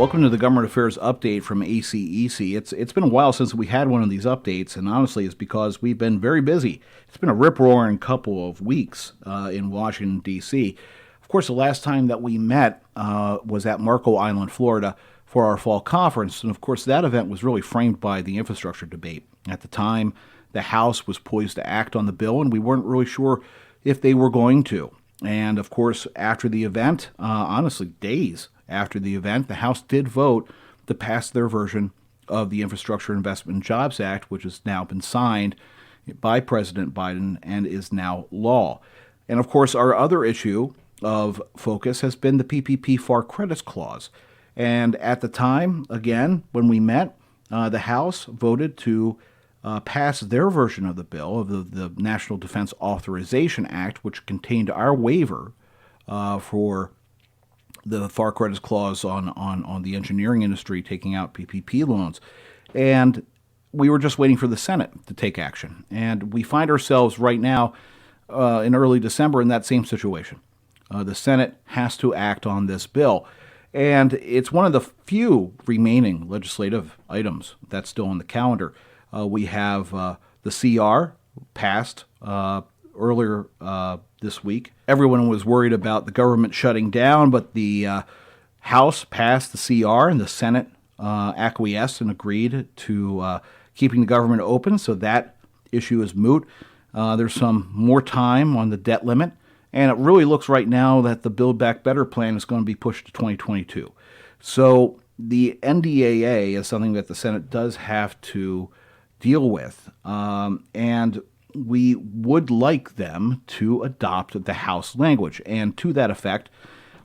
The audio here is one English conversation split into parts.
Welcome to the Government Affairs Update from ACEC. It's been a while since we had one of these updates, and honestly, it's because we've been very busy. It's been a rip-roaring couple of weeks in Washington, D.C. Of course, the last time that we met was at Marco Island, Florida, for our fall conference, and of course, that event was really framed by the infrastructure debate. At the time, the House was poised to act on the bill, and we weren't really sure if they were going to. And of course, after the event, honestly, days after the event, the House did vote to pass their version of the Infrastructure Investment and Jobs Act, which has now been signed by President Biden and is now law. And of course, our other issue of focus has been the PPP FAR credits clause. And at the time, again, when we met, the House voted to pass their version of the bill, of the National Defense Authorization Act, which contained our waiver for the FAR credits clause on the engineering industry taking out PPP loans. And we were just waiting for the Senate to take action. And we find ourselves right now in early December in that same situation. The Senate has to act on this bill. And it's one of the few remaining legislative items that's still on the calendar. We have the CR passed earlier this week. Everyone was worried about the government shutting down, but the House passed the CR and the Senate acquiesced and agreed to keeping the government open, so that issue is moot. There's some more time on the debt limit, and it really looks right now that the Build Back Better plan is going to be pushed to 2022. So the NDAA is something that the Senate does have to deal with, and we would like them to adopt the House language. And to that effect,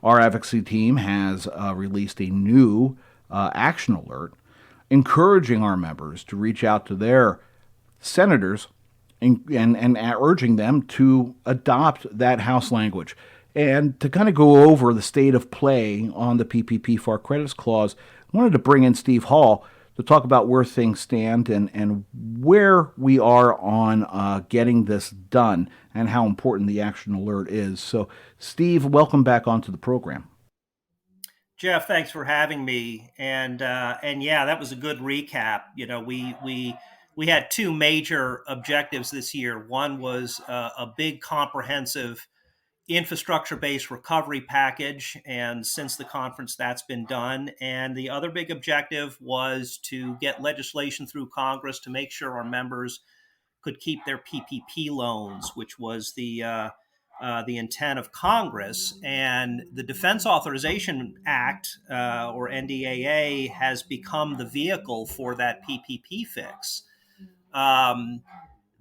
our advocacy team has released a new action alert encouraging our members to reach out to their senators and urging them to adopt that House language. And to kind of go over the state of play on the PPP FAR credits clause, I wanted to bring in Steve Hall to talk about where things stand and where we are on getting this done and how important the action alert is. So, Steve, welcome back onto the program. Jeff, thanks for having me. And yeah, that was a good recap. You know, we had two major objectives this year. One was a big comprehensive infrastructure-based recovery package, and since the conference, that's been done. And the other big objective was to get legislation through Congress to make sure our members could keep their PPP loans, which was the intent of Congress. And the Defense Authorization Act, or NDAA, has become the vehicle for that PPP fix. The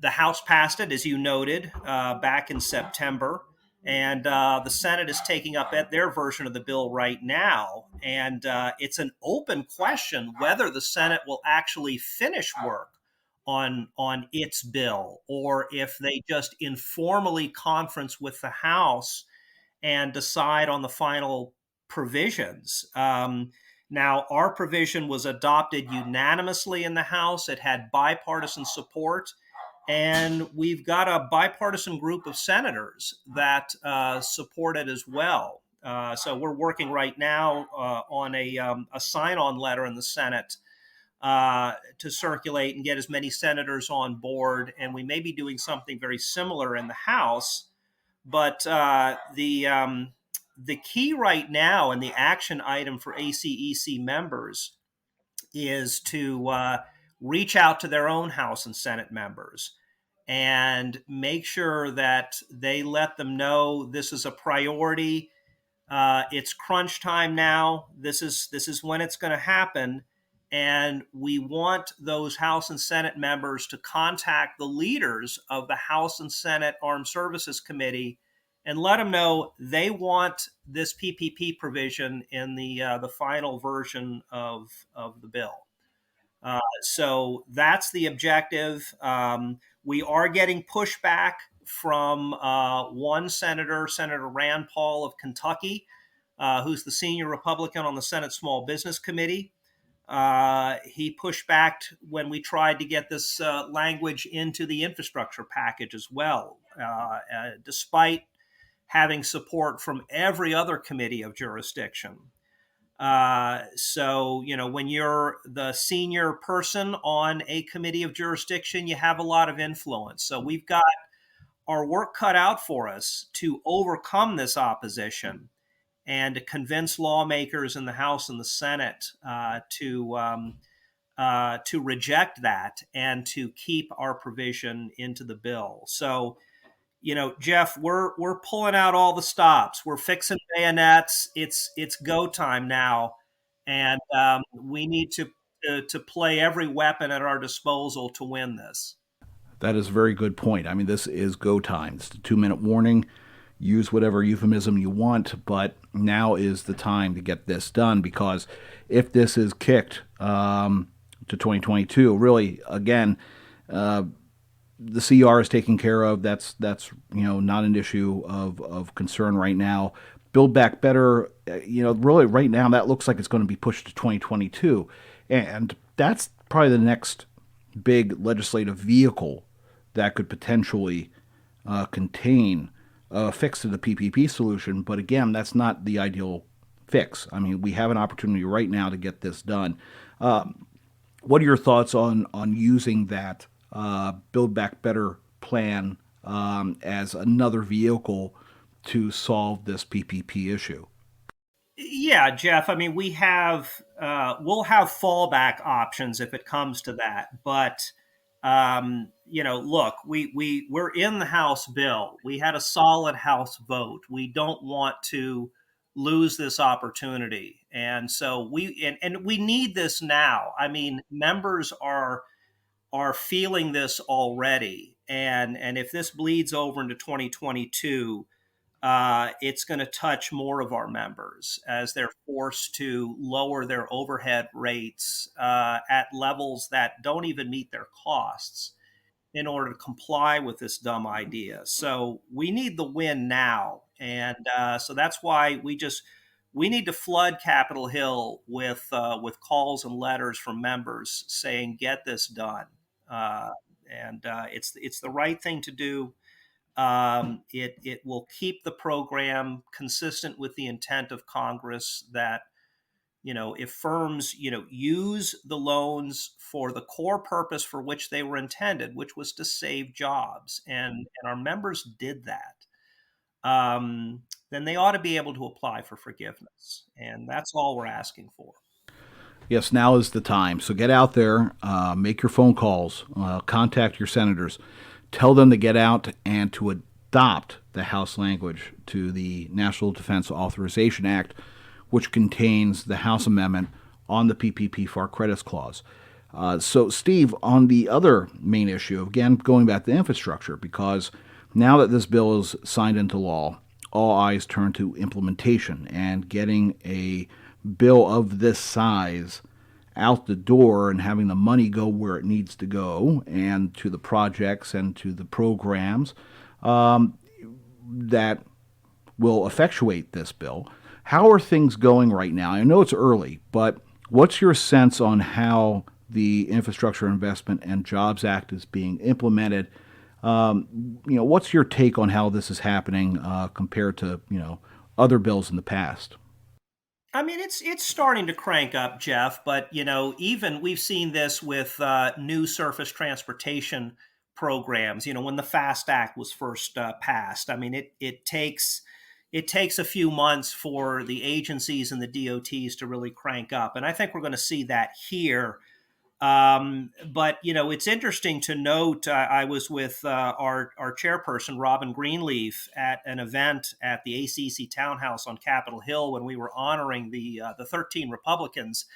House passed it, as you noted, back in September. And the Senate is taking up their version of the bill right now. And it's an open question whether the Senate will actually finish work on its bill, or if they just informally conference with the House and decide on the final provisions. Now, our provision was adopted unanimously in the House. It had bipartisan support. And we've got a bipartisan group of senators that support it as well. So we're working right now on a sign-on letter in the Senate to circulate and get as many senators on board. And we may be doing something very similar in the House. But the key right now and the action item for ACEC members is to reach out to their own House and Senate members and make sure that they let them know this is a priority. It's crunch time now. This is when it's going to happen. And we want those House and Senate members to contact the leaders of the House and Senate Armed Services Committee and let them know they want this PPP provision in the final version of the bill. So that's the objective. We are getting pushback from one senator, Senator Rand Paul of Kentucky, who's the senior Republican on the Senate Small Business Committee. He pushed back when we tried to get this language into the infrastructure package as well, despite having support from every other committee of jurisdiction. So, when you're the senior person on a committee of jurisdiction, you have a lot of influence. So we've got our work cut out for us to overcome this opposition and to convince lawmakers in the House and the Senate to reject that and to keep our provision into the bill. So, Jeff, we're pulling out all the stops. We're fixing bayonets. It's go time now, and we need to play every weapon at our disposal to win this. That is a very good point. I mean, this is go time. It's a 2 minute warning. Use whatever euphemism you want, but now is the time to get this done because if this is kicked to 2022, really, again, the CR is taken care of. That's not an issue of concern right now. Build Back Better, really right now that looks like it's going to be pushed to 2022, and that's probably the next big legislative vehicle that could potentially contain a fix to the PPP solution. But again, that's not the ideal fix. I mean, we have an opportunity right now to get this done. What are your thoughts on using that Build Back Better plan as another vehicle to solve this PPP issue? Yeah, Jeff. I mean, we'll have fallback options if it comes to that. But look, we're in the House bill. We had a solid House vote. We don't want to lose this opportunity, and so and we need this now. I mean, members are feeling this already, and if this bleeds over into 2022, it's going to touch more of our members as they're forced to lower their overhead rates at levels that don't even meet their costs in order to comply with this dumb idea. So we need the win now, and so that's why we need to flood Capitol Hill with calls and letters from members saying get this done, uh, and it's the right thing to do. It will keep the program consistent with the intent of Congress that if firms use the loans for the core purpose for which they were intended, which was to save jobs, and our members did that, then they ought to be able to apply for forgiveness, and that's all we're asking for. Yes, now is the time. So get out there, make your phone calls, contact your senators, tell them to get out and to adopt the House language to the National Defense Authorization Act, which contains the House amendment on the PPP FAR credits clause. So, Steve, on the other main issue, again, going back to infrastructure, because now that this bill is signed into law, all eyes turn to implementation and getting a bill of this size out the door and having the money go where it needs to go and to the projects and to the programs that will effectuate this bill. How are things going right now? I know it's early, but what's your sense on how the Infrastructure Investment and Jobs Act is being implemented? What's your take on how this is happening compared to other bills in the past? I mean, it's starting to crank up, Jeff. But even we've seen this with new surface transportation programs. When the FAST Act was first passed, I mean, it takes a few months for the agencies and the DOTs to really crank up, and I think we're going to see that here. But it's interesting to note. I was with our chairperson Robin Greenleaf at an event at the ACEC Townhouse on Capitol Hill when we were honoring the 13 Republicans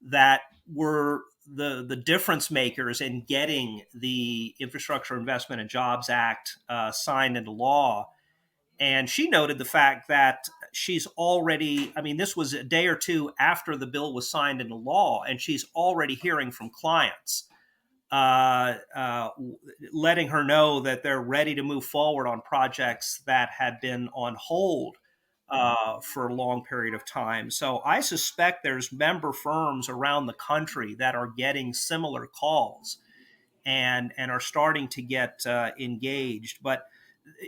that were the difference makers in getting the Infrastructure Investment and Jobs Act signed into law. And she noted the fact that she's already, I mean, this was a day or two after the bill was signed into law, and she's already hearing from clients, uh, uh, letting her know that they're ready to move forward on projects that had been on hold for a long period of time. So I suspect there's member firms around the country that are getting similar calls and are starting to get engaged. But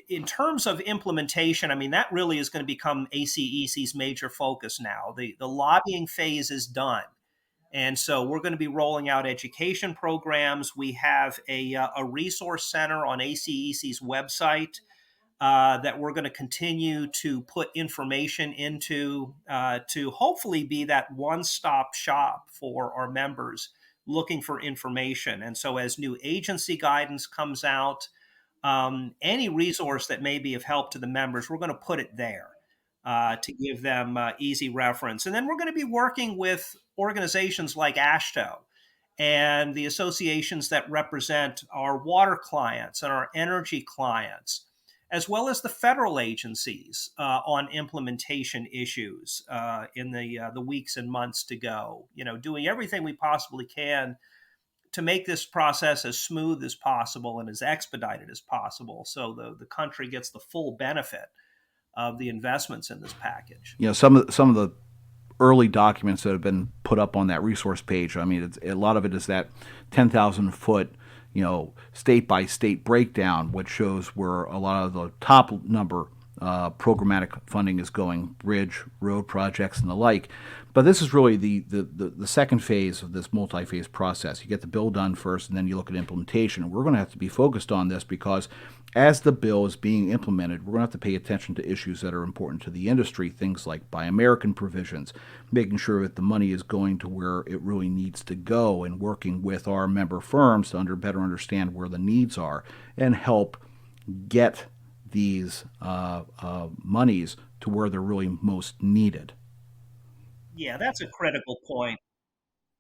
in terms of implementation, I mean, that really is going to become ACEC's major focus now. The lobbying phase is done. And so we're going to be rolling out education programs. We have a resource center on ACEC's website that we're going to continue to put information into to hopefully be that one-stop shop for our members looking for information. And so as new agency guidance comes out, any resource that may be of help to the members, we're going to put it there to give them easy reference. And then we're going to be working with organizations like AASHTO and the associations that represent our water clients and our energy clients, as well as the federal agencies on implementation issues in the weeks and months to go. You know, doing everything we possibly can to make this process as smooth as possible and as expedited as possible, so the country gets the full benefit of the investments in this package. You know, some of the early documents that have been put up on that resource page. I mean, a lot of it is that 10,000 foot, you know, state by state breakdown, which shows where a lot of the top number programmatic funding is going, bridge, road projects, and the like. But this is really the second phase of this multi-phase process. You get the bill done first, and then you look at implementation. And we're going to have to be focused on this because as the bill is being implemented, we're going to have to pay attention to issues that are important to the industry, things like Buy American provisions, making sure that the money is going to where it really needs to go, and working with our member firms to better understand where the needs are and help get these monies to where they're really most needed. Yeah, that's a critical point.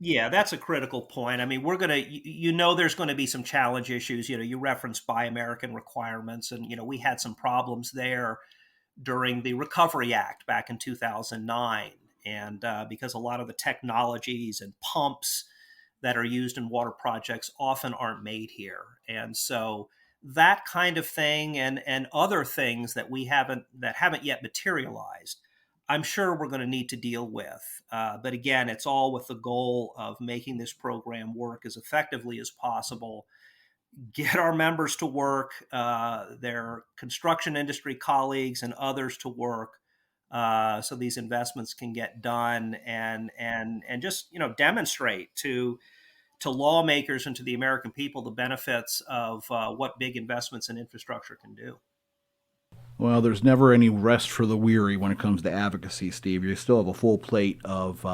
Yeah, that's a critical point. I mean, we're going to, there's going to be some challenge issues. You know, you referenced Buy American requirements, and, we had some problems there during the Recovery Act back in 2009. And because a lot of the technologies and pumps that are used in water projects often aren't made here. And so that kind of thing and other things that haven't yet materialized, I'm sure we're going to need to deal with. But again, it's all with the goal of making this program work as effectively as possible, get our members to work, their construction industry colleagues and others to work, so these investments can get done, and just demonstrate to lawmakers and to the American people the benefits of what big investments in infrastructure can do. Well, there's never any rest for the weary when it comes to advocacy, Steve. You still have a full plate of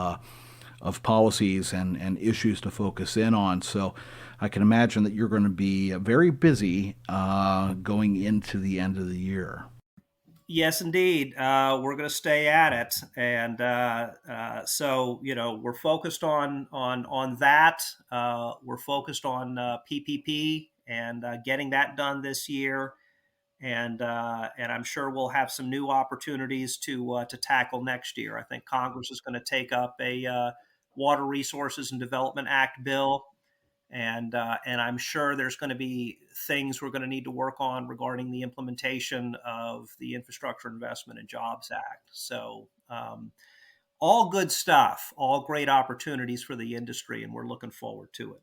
policies and issues to focus in on. So I can imagine that you're going to be very busy going into the end of the year. Yes, indeed. We're going to stay at it, and so we're focused on that. We're focused on PPP and getting that done this year, and I'm sure we'll have some new opportunities to tackle next year. I think Congress is going to take up a Water Resources and Development Act bill, and I'm sure there's going to be things we're going to need to work on regarding the implementation of the Infrastructure Investment and Jobs Act. So all good stuff, all great opportunities for the industry, and we're looking forward to it.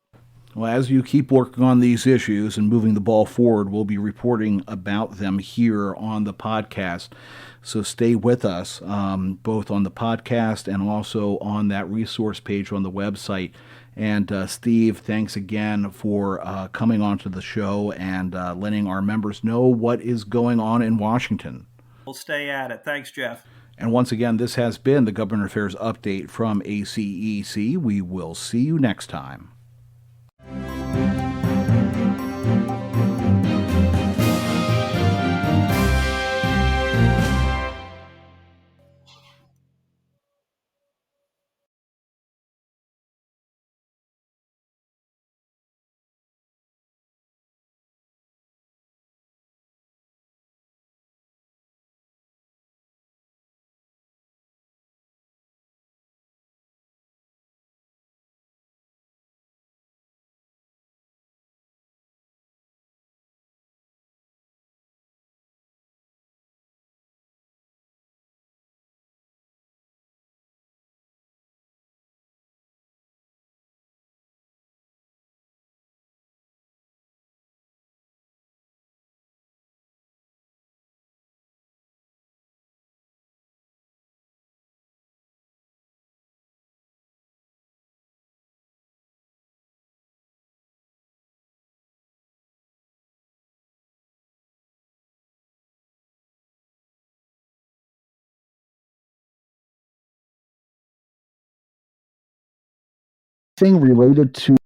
Well, as you keep working on these issues and moving the ball forward, we'll be reporting about them here on the podcast. So stay with us, both on the podcast and also on that resource page on the website. And Steve, thanks again for coming onto the show and letting our members know what is going on in Washington. We'll stay at it. Thanks, Jeff. And once again, this has been the Government Affairs Update from ACEC. We will see you next time. anything related to